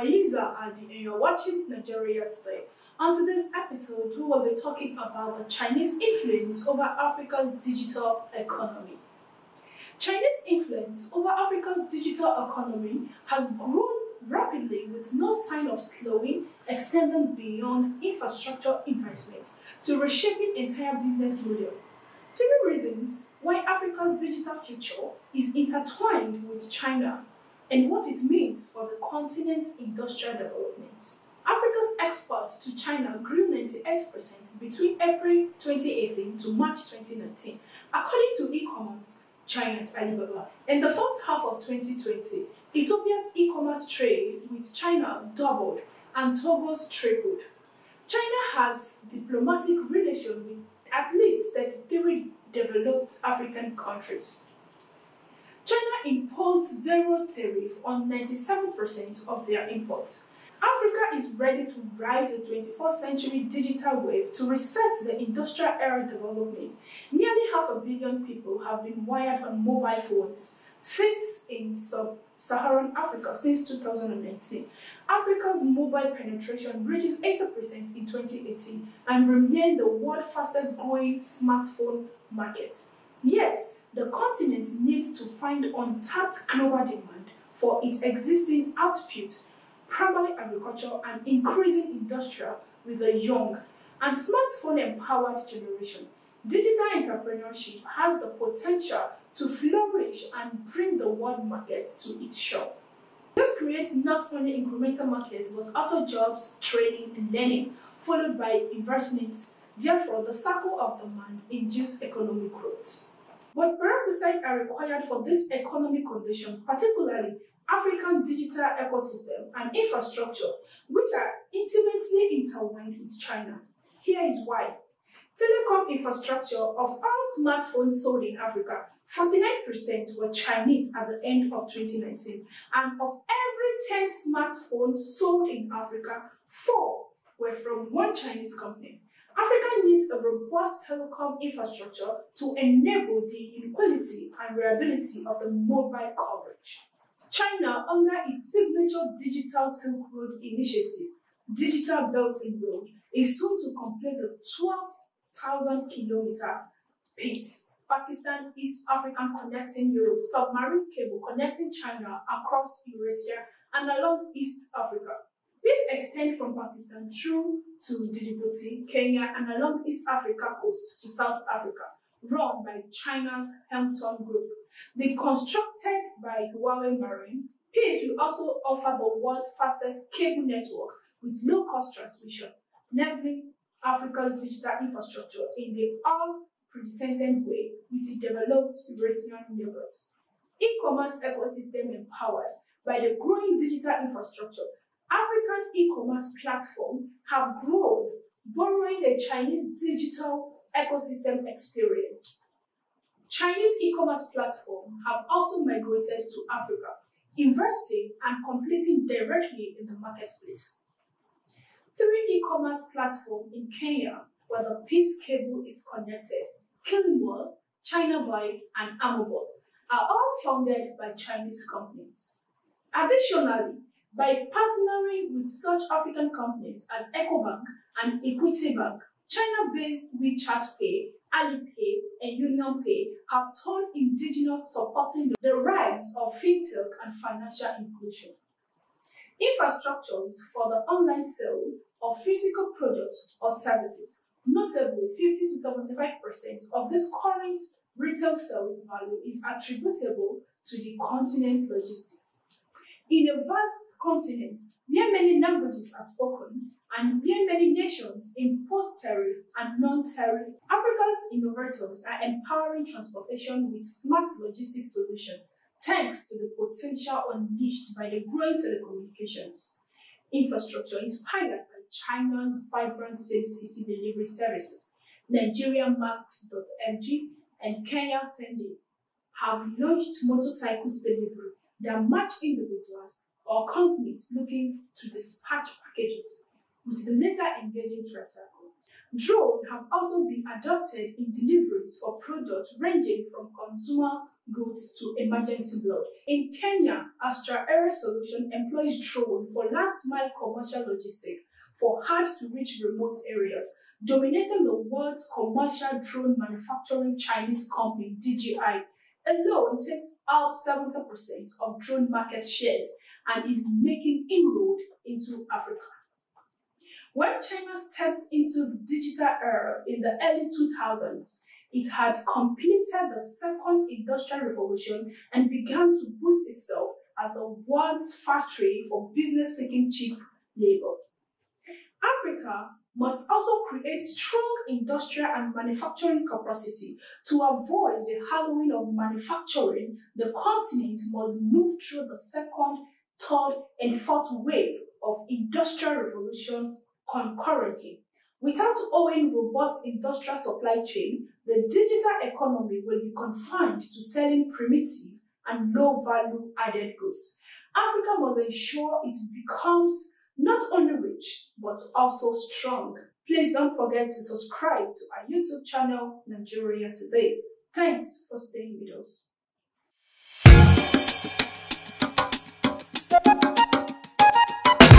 Aiza Adi and you're watching Nigeria Today. On today's episode, we will be talking about the Chinese influence over Africa's digital economy. Chinese influence over Africa's digital economy has grown rapidly with no sign of slowing, extending beyond infrastructure investment to reshaping entire business model. Three reasons why Africa's digital future is intertwined with China and what it means for the continent's industrial development. Africa's export to China grew 98% between April 2018 to March 2019, according to e-commerce giant Alibaba. In the first half of 2020, Ethiopia's e-commerce trade with China doubled and Togo's tripled. China has diplomatic relations with at least 33 developed African countries. China imposed zero tariff on 97% of their imports. Africa is ready to ride the 21st century digital wave to reset the industrial era development. Nearly 500 million people have been wired on mobile phones since in sub-Saharan Africa since 2019. Africa's mobile penetration reaches 80% in 2018 and remains the world's fastest growing smartphone market. Yet, the continent needs to find untapped global demand for its existing output, primarily agriculture and increasing industrial with a young and smartphone-empowered generation. Digital entrepreneurship has the potential to flourish and bring the world market to its shore. This creates not only incremental markets but also jobs, training, and learning, followed by investments. Therefore, the circle of demand induces economic growth. But prerequisites are required for this economic condition, particularly African digital ecosystem and infrastructure, which are intimately intertwined with China. Here is why. Telecom infrastructure of all smartphones sold in Africa, 49% were Chinese at the end of 2019, and of every 10 smartphones sold in Africa, 4 were from one Chinese company. Africa needs a robust telecom infrastructure to enable the inequality and reliability of the mobile coverage. China, under its signature Digital Silk Road initiative, Digital Belt and Road, is soon to complete the 12,000-kilometer piece Pakistan-East African connecting Europe submarine cable connecting China across Eurasia and along East Africa. This extends from Pakistan through to Djibouti, Kenya, and along East Africa coast to South Africa, run by China's Hampton Group. The constructed by Huawei Marine, PIS will also offer the world's fastest cable network with low-cost transmission, leveling Africa's digital infrastructure in the unprecedented way with its developed Eurasian neighbors. E-commerce ecosystem empowered by the growing digital infrastructure, African e-commerce platforms have grown, borrowing the Chinese digital ecosystem experience. Chinese e-commerce platforms have also migrated to Africa, investing and competing directly in the marketplace. 3 e-commerce platforms in Kenya, where the PIS cable is connected, Kilimall, China Buy, and Amobot, are all founded by Chinese companies. Additionally, by partnering with such African companies as EcoBank and Equity Bank, China-based WeChat Pay, Alipay, and UnionPay have turned indigenous, supporting the rise of fintech and financial inclusion. Infrastructures for the online sale of physical products or services, notably 50 to 75% of this current retail sales value is attributable to the continent's logistics. In a vast continent where many languages are spoken and where many nations impose tariff and non-tariff, Africa's innovators are empowering transportation with smart logistics solutions thanks to the potential unleashed by the growing telecommunications infrastructure inspired by China's vibrant safe city delivery services. Nigeria Max.mg and Kenya Sending have launched motorcycles delivery that match individuals or companies looking to dispatch packages with the latter engaging tricycle. Drones have also been adopted in deliveries for products ranging from consumer goods to emergency blood. In Kenya, Astra Air Solution employs drone for last-mile commercial logistics for hard-to-reach remote areas, dominating the world's commercial drone manufacturing Chinese company DJI alone takes up 70% of drone market shares and is making inroad into Africa. When China stepped into the digital era in the early 2000s, it had completed the second industrial revolution and began to boost itself as the world's factory for business seeking cheap labor. Africa must also create strong industrial and manufacturing capacity. To avoid the hallowing of manufacturing, the continent must move through the second, third, and fourth wave of industrial revolution concurrently. Without owning robust industrial supply chain, the digital economy will be confined to selling primitive and low-value added goods. Africa must ensure it becomes not only rich, but also strong. Please don't forget to subscribe to our YouTube channel, Nigeria Today. Thanks for staying with us.